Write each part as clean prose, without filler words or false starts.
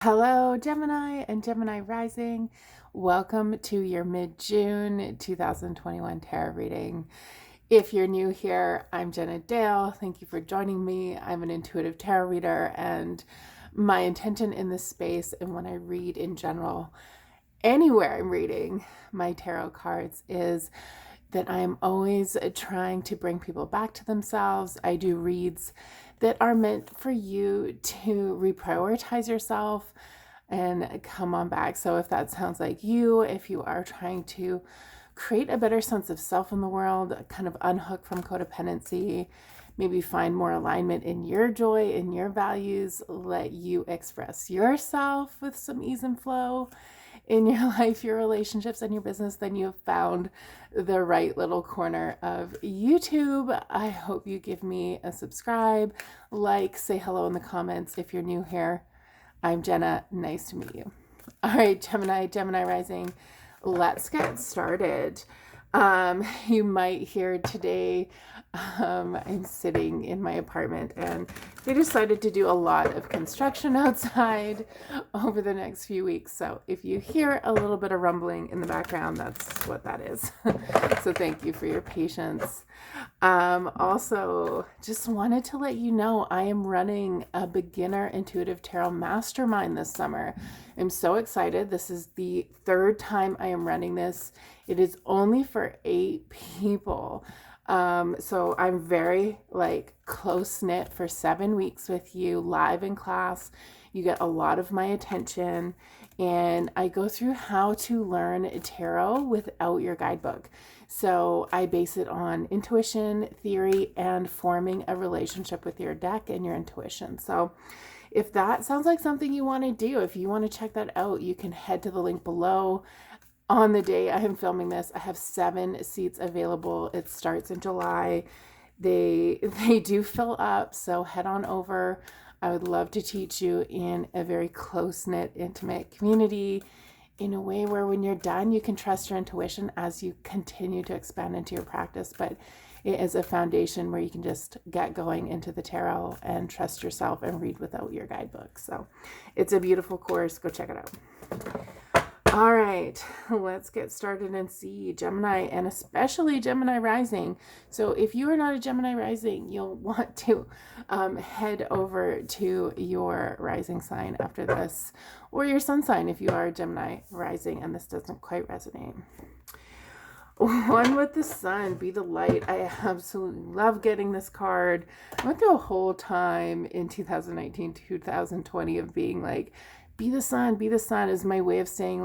Hello, Gemini and Gemini Rising. Welcome to your mid-June 2021 tarot reading. If you're new here, I'm Jenna Dayle. Thank you for joining me. I'm an intuitive tarot reader, and my intention in this space and when I read in general, anywhere I'm reading my tarot cards, is that I am always trying to bring people back to themselves. I do reads that are meant for you to reprioritize yourself and come on back. So if that sounds like you, if you are trying to create a better sense of self in the world, kind of unhook from codependency, maybe find more alignment in your joy, in your values, let you express yourself with some ease and flow in your life, your relationships, and your business, then you have found the right little corner of YouTube. I hope you give me a subscribe, like, say hello in the comments if you're new here. I'm Jenna. Nice to meet you. All right, Gemini Rising, let's get started. You might hear today, I'm sitting in my apartment and they decided to do a lot of construction outside over the next few weeks. So if you hear a little bit of rumbling in the background, that's what that is. So thank you for your patience. Also, just wanted to let you know I am running a beginner intuitive tarot mastermind this summer. I'm so excited. This is the third time I am running this. It is only for 8 people. So I'm very close knit for 7 weeks with you live in class. You get a lot of my attention, and I go through how to learn tarot without your guidebook. So I base it on intuition, theory, and forming a relationship with your deck and your intuition. So if that sounds like something you want to do, if you want to check that out, you can head to the link below. On the day I am filming this, I have 7 seats available. It starts in July. They do fill up, so head on over. I would love to teach you in a very close-knit, intimate community in a way where when you're done, you can trust your intuition as you continue to expand into your practice. But it is a foundation where you can just get going into the tarot and trust yourself and read without your guidebook. So it's a beautiful course. Go check it out. All right, let's get started and see Gemini, and especially Gemini Rising. So if you are not a Gemini Rising, you'll want to head over to your rising sign after this, or your sun sign if you are a Gemini Rising and this doesn't quite resonate. One with the sun, be the light. I absolutely love getting this card. I went through a whole time in 2019, 2020 of being like, be the sun is my way of saying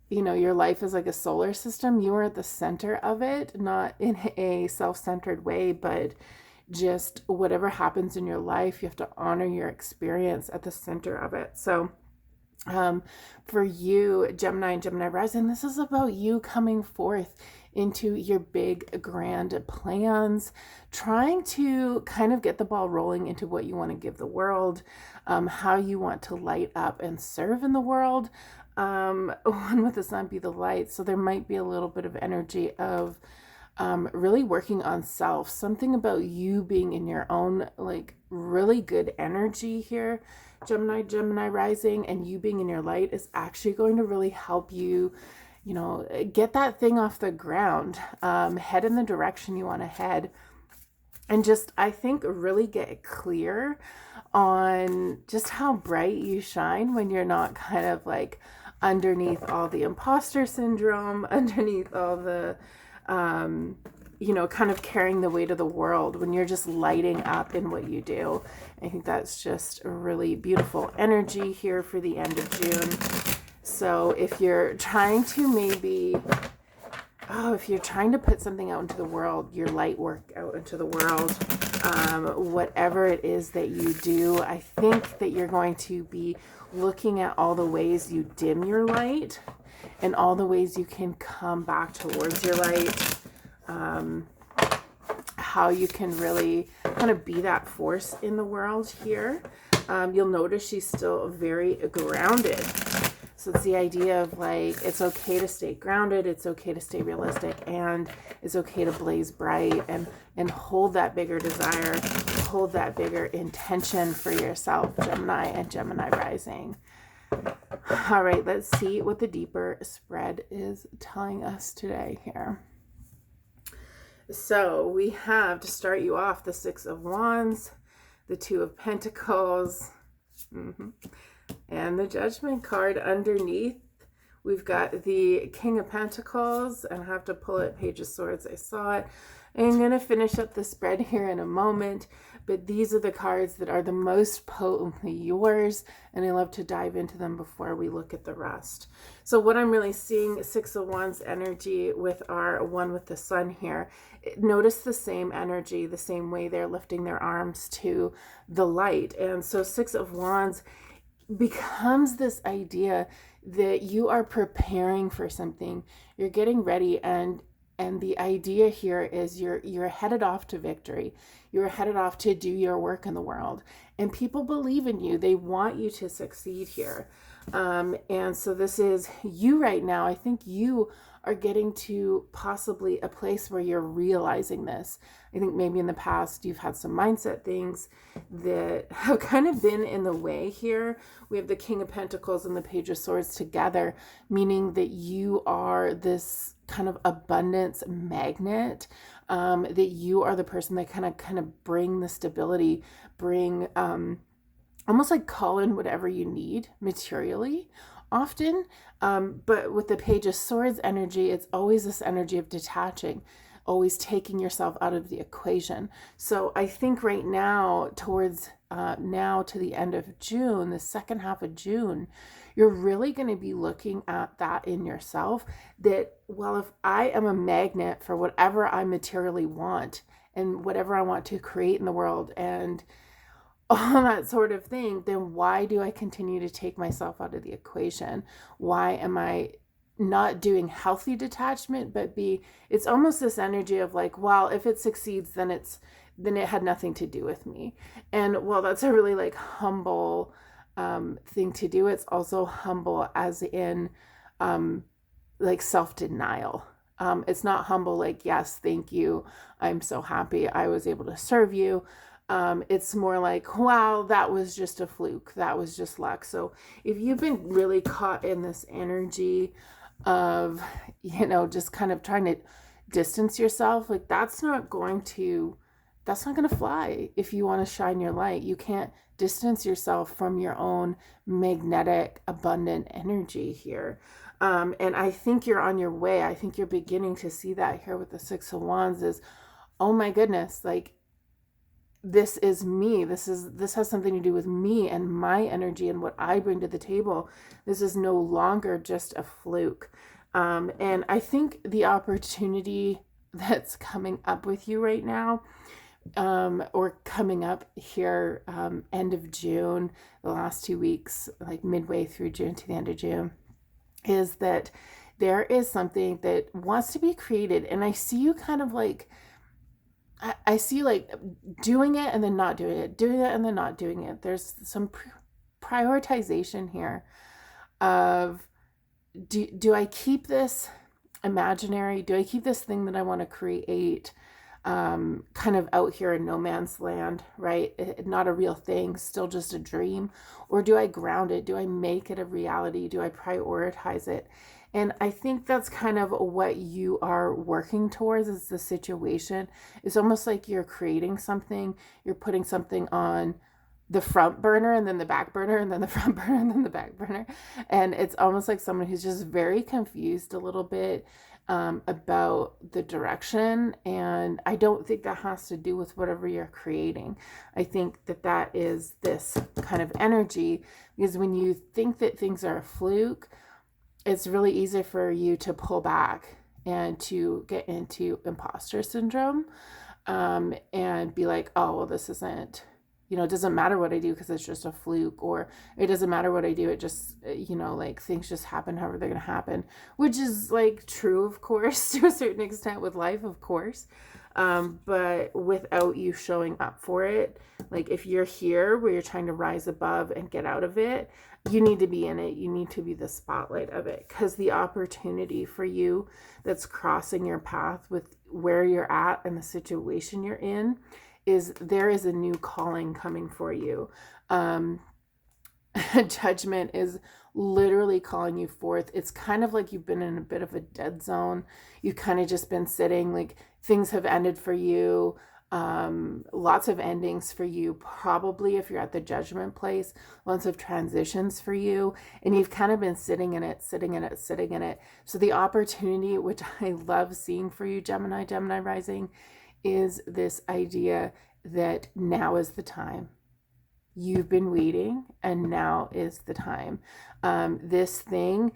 your life is like a solar system. You are at the center of it, not in a self-centered way, but just whatever happens in your life, you have to honor your experience at the center of it. So for you, Gemini and Gemini Rising, this is about you coming forth into your big, grand plans, trying to kind of get the ball rolling into what you want to give the world, how you want to light up and serve in the world. One with the sun, be the light. So there might be a little bit of energy of really working on self, something about you being in your own really good energy here, Gemini Rising, and you being in your light is actually going to really help you, get that thing off the ground, head in the direction you want to head, and just, I think, really get clear on just how bright you shine when you're not kind of underneath all the imposter syndrome, underneath all the kind of carrying the weight of the world, when you're just lighting up in what you do. I think that's just a really beautiful energy here for the end of June. So if you're trying to if you're trying to put something out into the world, your light work out into the world, whatever it is that you do, I think that you're going to be looking at all the ways you dim your light and all the ways you can come back towards your light, how you can really kind of be that force in the world here. You'll notice she's still very grounded. So it's the idea of it's okay to stay grounded, it's okay to stay realistic, and it's okay to blaze bright and hold that bigger desire, hold that bigger intention for yourself, Gemini and Gemini Rising. All right, let's see what the deeper spread is telling us today here. So we have, to start you off, the Six of Wands, the Two of Pentacles, and the Judgment card underneath. We've got the King of Pentacles, and I have to pull it, Page of Swords, I saw it. I'm going to finish up the spread here in a moment, but these are the cards that are the most potently yours, and I love to dive into them before we look at the rest. So what I'm really seeing, Six of Wands energy with our one with the sun here. Notice the same energy, the same way they're lifting their arms to the light. And so Six of Wands becomes this idea that you are preparing for something, you're getting ready, and the idea here is you're headed off to victory. You're headed off to do your work in the world, and people believe in you. They want you to succeed here. And so this is you right now. I think you are getting to possibly a place where you're realizing this. I think maybe in the past you've had some mindset things that have kind of been in the way here. We have the King of Pentacles and the Page of Swords together, meaning that you are this kind of abundance magnet, that you are the person that kind of bring the stability, bring almost like call in whatever you need materially often. But with the Page of Swords energy, it's always this energy of detaching, always taking yourself out of the equation. So I think right now, towards now to the end of June, the second half of June, you're really going to be looking at that in yourself, that, well, if I am a magnet for whatever I materially want and whatever I want to create in the world and all that sort of thing, then why do I continue to take myself out of the equation? Why am I not doing healthy detachment, but it's almost this energy of like, well, if it succeeds, then it had nothing to do with me. And well, that's a really like humble thing to do. It's also humble as in like self-denial. It's not humble like, yes, thank you, I'm so happy I was able to serve you. It's more like, wow, that was just a fluke. That was just luck. So if you've been really caught in this energy of, just kind of trying to distance yourself, like that's not going to fly. If you want to shine your light, you can't distance yourself from your own magnetic, abundant energy here. And I think you're on your way. I think you're beginning to see that here with the Six of Wands is, oh my goodness, like, this is me. This has something to do with me and my energy and what I bring to the table. This is no longer just a fluke. And I think the opportunity that's coming up with you right now, or coming up here, end of June, the last 2 weeks, like midway through June to the end of June, is that there is something that wants to be created. And I see you kind of like, I see like doing it and then not doing it, doing it and then not doing it. There's some prioritization here of, do I keep this imaginary? Do I keep this thing that I want to create kind of out here in no man's land, right? Not a real thing, still just a dream? Or do I ground it? Do I make it a reality? Do I prioritize it? And I think that's kind of what you are working towards, is the situation. It's almost like you're creating something, you're putting something on the front burner and then the back burner and then the front burner and then the back burner. And it's almost like someone who's just very confused a little bit about the direction. And I don't think that has to do with whatever you're creating. I think that is this kind of energy, because when you think that things are a fluke, it's really easy for you to pull back and to get into imposter syndrome, and be like, oh, well, this isn't, it doesn't matter what I do because it's just a fluke, or it doesn't matter what I do. It just, like things just happen however they're going to happen, which is like true, of course, to a certain extent with life, of course. But without you showing up for it, like if you're here where you're trying to rise above and get out of it, you need to be in it. You need to be the spotlight of it, because the opportunity for you that's crossing your path with where you're at and the situation you're in is there is a new calling coming for you. Judgment is literally calling you forth. It's kind of like you've been in a bit of a dead zone. You've kind of just been sitting, like things have ended for you. Lots of endings for you, probably if you're at the judgment place, lots of transitions for you, and you've kind of been sitting in it. So the opportunity, which I love seeing for you, Gemini Rising, is this idea that now is the time. You've been waiting, and now is the time. This thing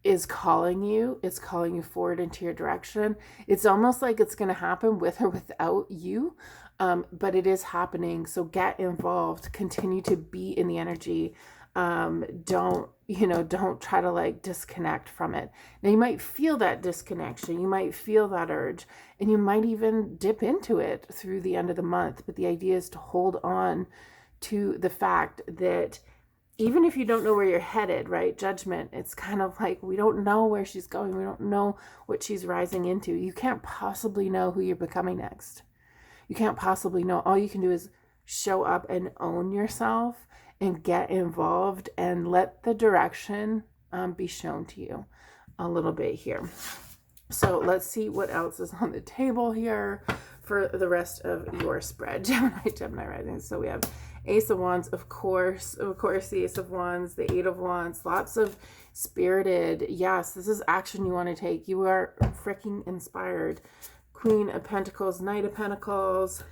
is calling you. It's calling you forward into your direction. It's almost like it's going to happen with or without you, but it is happening. So get involved. Continue to be in the energy. Don't try to like disconnect from it. Now you might feel that disconnection. You might feel that urge, and you might even dip into it through the end of the month. But the idea is to hold on to the fact that even if you don't know where you're headed, right? Judgment, it's kind of like we don't know where she's going. We don't know what she's rising into. You can't possibly know who you're becoming next. You can't possibly know. All you can do is show up and own yourself and get involved and let the direction be shown to you a little bit here. So let's see what else is on the table here for the rest of your spread, Gemini Rising. So we have Ace of Wands, of course, the Ace of Wands, the Eight of Wands, lots of spirited. Yes, this is action you want to take. You are freaking inspired. Queen of Pentacles, Knight of Pentacles,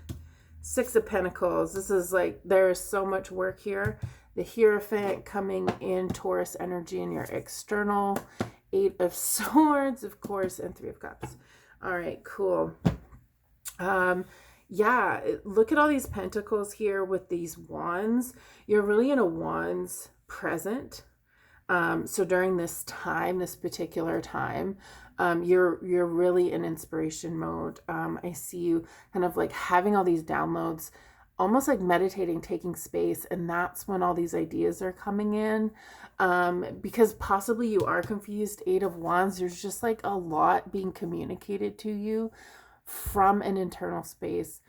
Six of Pentacles. This is like, there is so much work here. The Hierophant coming in, Taurus energy in your external. Eight of Swords, of course, and Three of Cups. All right, cool. Yeah, look at all these pentacles here with these wands. You're really in a wands present. So during this time, this particular time, you're really in inspiration mode. I see you kind of like having all these downloads, almost like meditating, taking space. And that's when all these ideas are coming in. Because possibly you are confused. Eight of Wands, there's just like a lot being communicated to you from an internal space.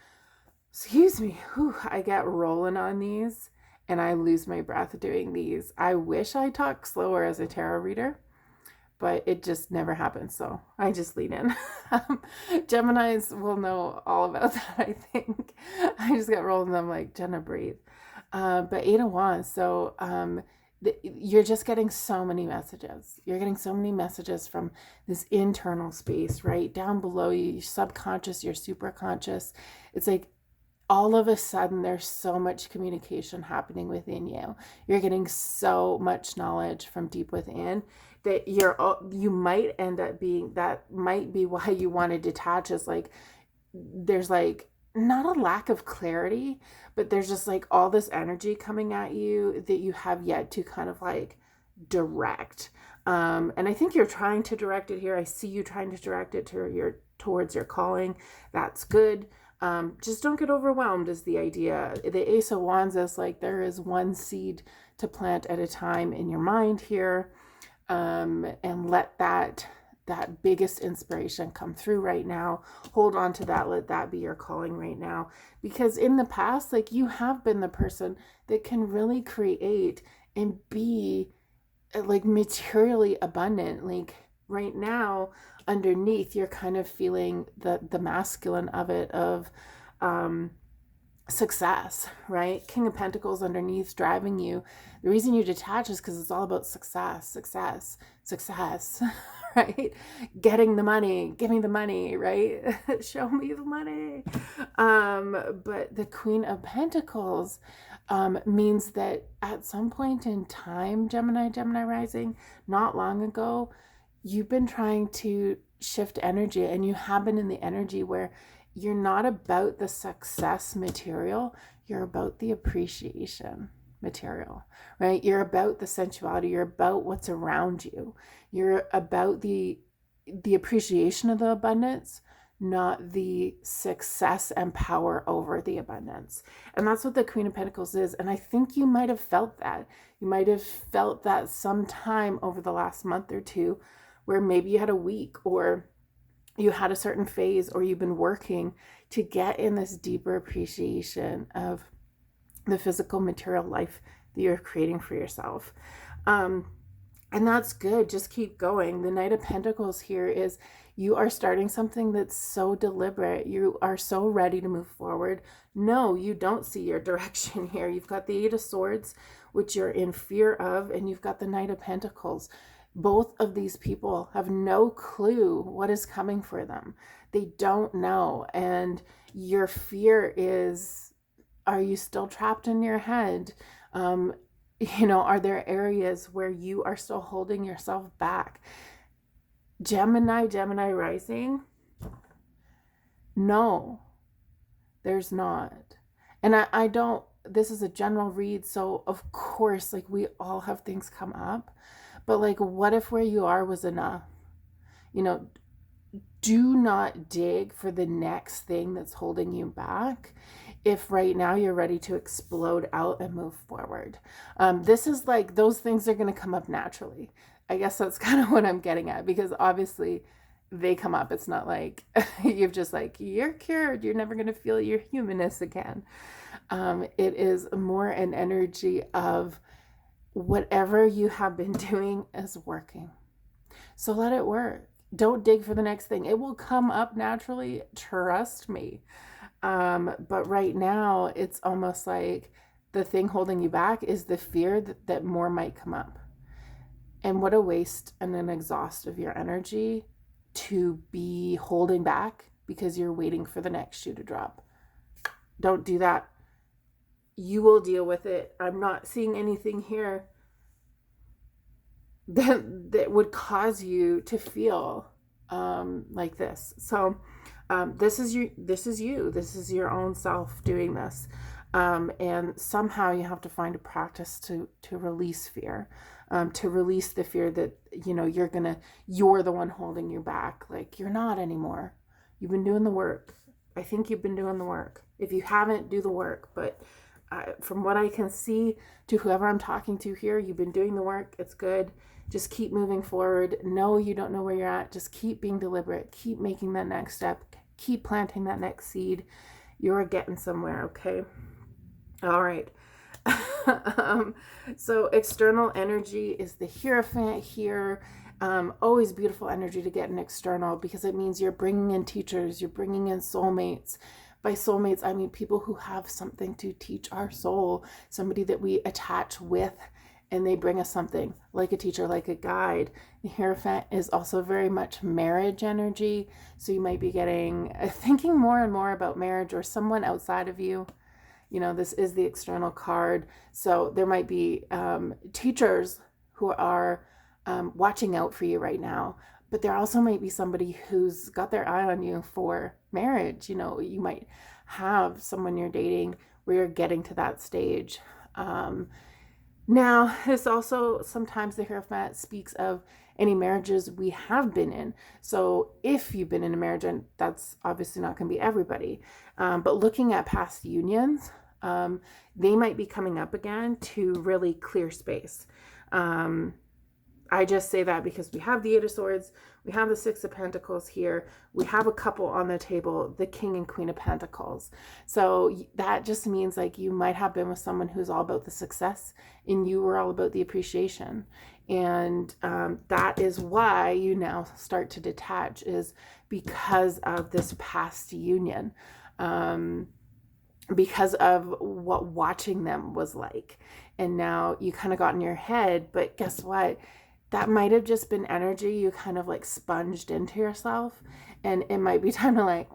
Excuse me. Whew, I get rolling on these and I lose my breath doing these. I wish I talked slower as a tarot reader, but it just never happens. So I just lean in. Geminis will know all about that, I think. I just get rolling and I'm like, Jenna, breathe. But Eight of Wands. So you're just getting so many messages. You're getting so many messages from this internal space, right? Down below you, your subconscious, your superconscious. It's like all of a sudden there's so much communication happening within you. You're getting so much knowledge from deep within that you might end up being, that might be why you want to detach, is like there's like not a lack of clarity, but there's just like all this energy coming at you that you have yet to kind of like direct. And I think you're trying to direct it here. I see you trying to direct it towards your calling. That's good. Just don't get overwhelmed is the idea. The Ace of Wands is like there is one seed to plant at a time in your mind here. And let that biggest inspiration come through right now. Hold on to that. Let that be your calling right now. Because in the past, like you have been the person that can really create and be like materially abundant. Like right now, underneath, you're kind of feeling the masculine of it, of success, right? King of Pentacles underneath driving you. The reason you detach is because it's all about success, right? Getting the money, give me the money, right? Show me the money. But the Queen of Pentacles means that at some point in time, Gemini Rising, not long ago, you've been trying to shift energy, and you have been in the energy where you're not about the success material, you're about the appreciation material, right? You're about the sensuality, you're about what's around you. You're about the appreciation of the abundance, not the success and power over the abundance. And that's what the Queen of Pentacles is. And I think you might have felt that. You might have felt that sometime over the last month or two, where maybe you had a week or you had a certain phase, or you've been working to get in this deeper appreciation of the physical material life that you're creating for yourself. And that's good. Just keep going. The Knight of Pentacles here is you are starting something that's so deliberate. You are so ready to move forward. No, you don't see your direction here. You've got the Eight of Swords, which you're in fear of, and you've got the Knight of Pentacles. Both of these people have no clue what is coming for them. They don't know. And your fear is, are you still trapped in your head? Are there areas where you are still holding yourself back? Gemini Rising? No, there's not. And I don't, this is a general read, so of course, like, we all have things come up, but like, what if where you are was enough? Do not dig for the next thing that's holding you back if right now you're ready to explode out and move forward. This is like, those things are going to come up naturally. I guess that's kind of what I'm getting at, because obviously they come up. It's not like you've just like, you're cured, you're never going to feel your humanness again. It is more an energy of whatever you have been doing is working. So let it work. Don't dig for the next thing. It will come up naturally. Trust me. But right now, it's almost like the thing holding you back is the fear that more might come up. And what a waste and an exhaust of your energy to be holding back because you're waiting for the next shoe to drop. Don't do that. You will deal with it. I'm not seeing anything here that would cause you to feel like this. So this is you. This is your own self doing this. And somehow you have to find a practice to release fear, to release the fear that, you're the one holding you back. Like, you're not anymore. You've been doing the work. I think you've been doing the work. If you haven't, do the work. But from what I can see, to whoever I'm talking to here, you've been doing the work. It's good. Just keep moving forward. No, you don't know where you're at. Just keep being deliberate. Keep making that next step. Keep planting that next seed. You're getting somewhere, okay? All right. So external energy is the Hierophant here. Always beautiful energy to get an external, because it means you're bringing in teachers. You're bringing in soulmates. By soulmates, I mean people who have something to teach our soul, somebody that we attach with, and they bring us something, like a teacher, like a guide. The Hierophant is also very much marriage energy. So you might be thinking more and more about marriage or someone outside of you. This is the external card. So there might be teachers who are watching out for you right now. But there also might be somebody who's got their eye on you for marriage. You might have someone you're dating where you're getting to that stage. Now, this also, sometimes the Hierophant speaks of any marriages we have been in. So if you've been in a marriage, and that's obviously not going to be everybody, but looking at past unions, they might be coming up again to really clear space. I just say that because we have the Eight of Swords, we have the Six of Pentacles here, we have a couple on the table, the King and Queen of Pentacles. So that just means like you might have been with someone who's all about the success and you were all about the appreciation. And that is why you now start to detach, is because of this past union. Because of what watching them was like. And now you kind of got in your head, but guess what? That might have just been energy you kind of like sponged into yourself. And it might be time to like,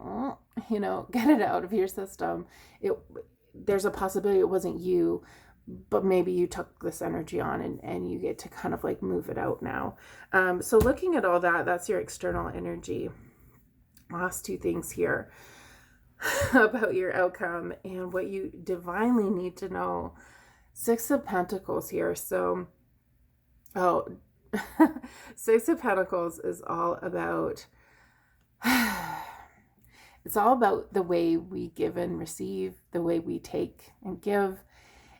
get it out of your system. There's a possibility it wasn't you, but maybe you took this energy on and you get to kind of like move it out now. So looking at all that, that's your external energy. Last two things here about your outcome and what you divinely need to know. Six of Pentacles here. So, Six of Pentacles is all about, it's all about the way we give and receive, the way we take and give.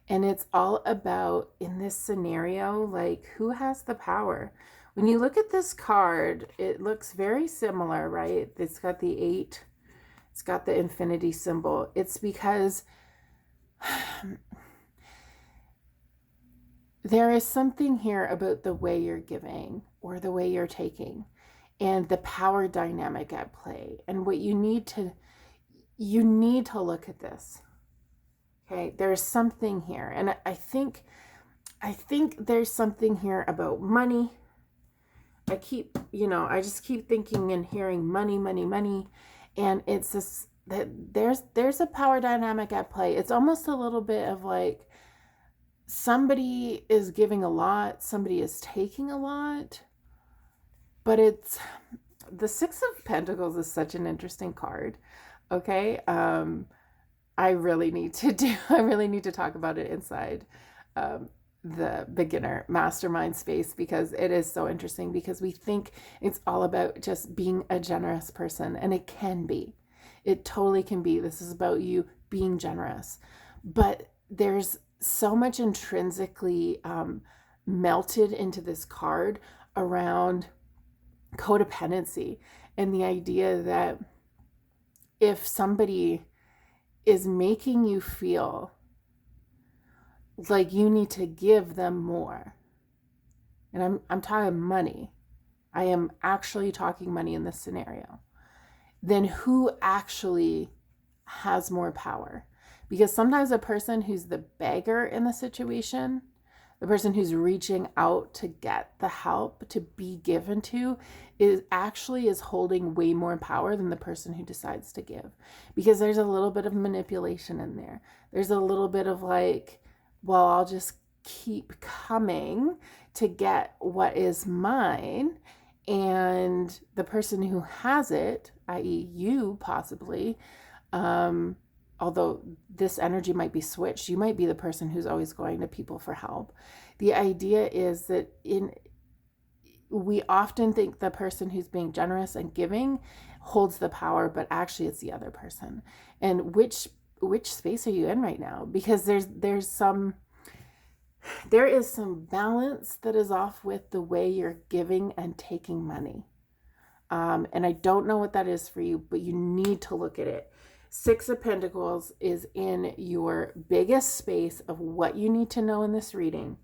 And it's all about, in this scenario, like, who has the power? When you look at this card, it looks very similar, right? It's got the 8. It's got the infinity symbol. It's because there is something here about the way you're giving or the way you're taking and the power dynamic at play. And what you need to look at this. Okay, there's something here. And I think there's something here about money. I just keep thinking and hearing money, money, money. And it's this, that there's a power dynamic at play. It's almost a little bit of like somebody is giving a lot, somebody is taking a lot. But it's the 6 of Pentacles is such an interesting card. Okay. I really need to talk about it inside the beginner mastermind space, because it is so interesting, because we think it's all about just being a generous person, and it can be. It totally can be. This is about you being generous. But there's so much intrinsically melted into this card around codependency and the idea that if somebody is making you feel like you need to give them more, and I'm talking money, I am actually talking money in this scenario, then who actually has more power? Because sometimes a person who's the beggar in the situation, the person who's reaching out to get the help to be given to, is holding way more power than the person who decides to give. Because there's a little bit of manipulation in there. There's a little bit of like, well, I'll just keep coming to get what is mine. And the person who has it, i.e. you possibly, although this energy might be switched, you might be the person who's always going to people for help. The idea is that we often think the person who's being generous and giving holds the power, but actually it's the other person. And which space are you in right now? Because there is some balance that is off with the way you're giving and taking money. And I don't know what that is for you, but you need to look at it. 6 of Pentacles is in your biggest space of what you need to know in this reading.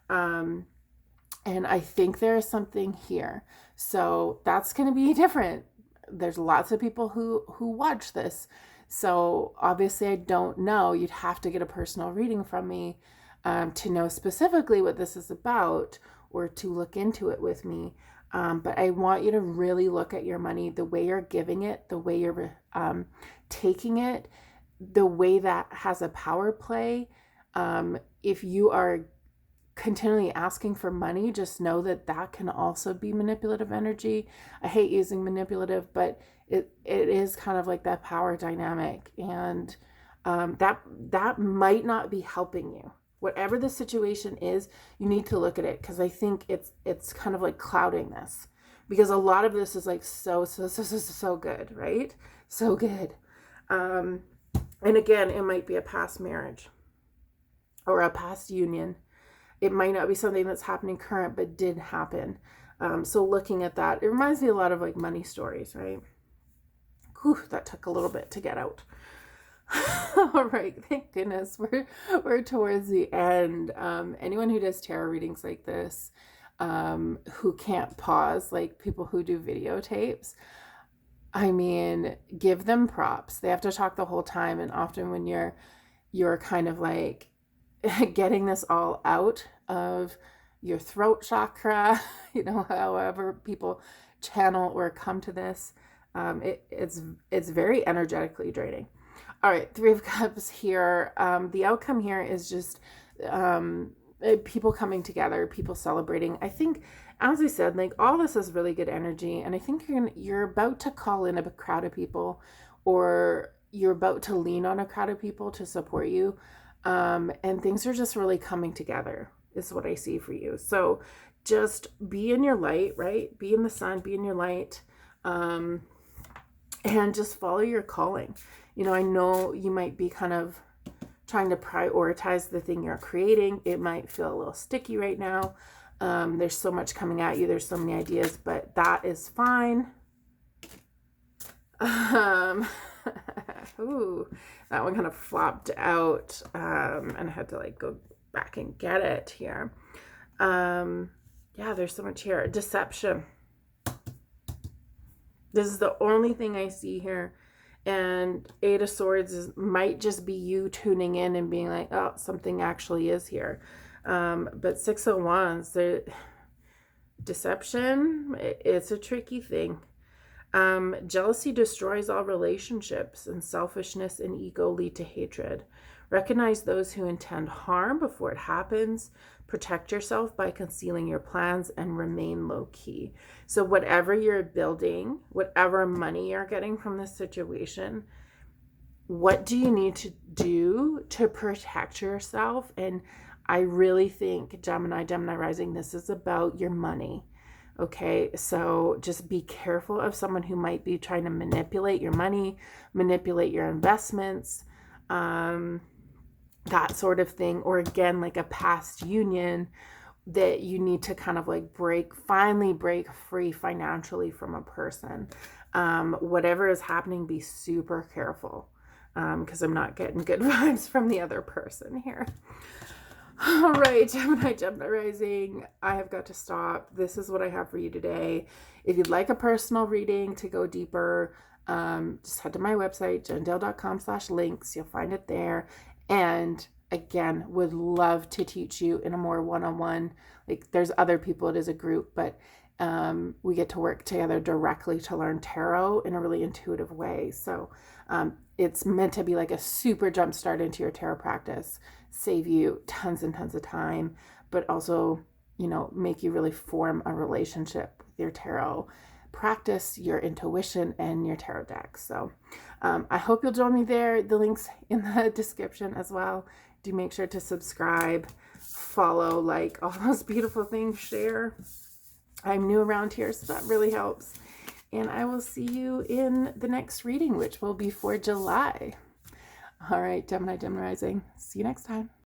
And I think there is something here. So that's going to be different. There's lots of people who watch this. So obviously I don't know. You'd have to get a personal reading from me to know specifically what this is about, or to look into it with me. But I want you to really look at your money, the way you're giving it, the way you're taking it, the way that has a power play. If you are continually asking for money, just know that can also be manipulative energy. I hate using manipulative, but it is kind of like that power dynamic. And that might not be helping you. Whatever the situation is, you need to look at it, because I think it's kind of like clouding this, because a lot of this is like so good, right? So good. And again, it might be a past marriage or a past union. It might not be something that's happening current, but did happen. So looking at that, it reminds me a lot of like money stories, right? Whew, that took a little bit to get out. All right, thank goodness we're towards the end. Anyone who does tarot readings like this, who can't pause, like people who do videotapes, I mean, give them props. They have to talk the whole time, and often when you're kind of like getting this all out of your throat chakra, however people channel or come to this, it's very energetically draining. All right, 3 of Cups here. The outcome here is just people coming together, people celebrating. I think, as I said, like all this is really good energy, and I think you're about to call in a crowd of people, or you're about to lean on a crowd of people to support you, and things are just really coming together, is what I see for you. So just be in your light, right? Be in the sun, be in your light, and just follow your calling. I know you might be kind of trying to prioritize the thing you're creating. It might feel a little sticky right now. There's so much coming at you. There's so many ideas, but that is fine. Ooh, that one kind of flopped out, and I had to like go back and get it here. Yeah, there's so much here. Deception. This is the only thing I see here. And Eight of Swords might just be you tuning in and being like, oh, something actually is here. But Six of Wands, the deception, it's a tricky thing. Jealousy destroys all relationships, and selfishness and ego lead to hatred. Recognize those who intend harm before it happens. Protect yourself by concealing your plans and remain low-key. So whatever you're building, whatever money you're getting from this situation, what do you need to do to protect yourself? And I really think, Gemini Rising, this is about your money. Okay, so just be careful of someone who might be trying to manipulate your money, manipulate your investments, that sort of thing. Or again, like a past union that you need to kind of like finally break free financially from a person. Whatever is happening, be super careful, because I'm not getting good vibes from the other person here. All right, Gemini Rising, I have got to stop. This is what I have for you today. If you'd like a personal reading to go deeper, just head to my website, jennadayle.com/links. You'll find it there. And again, would love to teach you in a more one-on-one. Like, there's other people, it is a group, but we get to work together directly to learn tarot in a really intuitive way. So it's meant to be like a super jump start into your tarot practice, save you tons and tons of time, but also, you know, make you really form a relationship with your tarot practice, your intuition, and your tarot deck. So I hope you'll join me there. The link's in the description as well. Do make sure to subscribe, follow, like, all those beautiful things, share. I'm new around here, so that really helps. And I will see you in the next reading, which will be for July. All right, Gemini Rising. See you next time.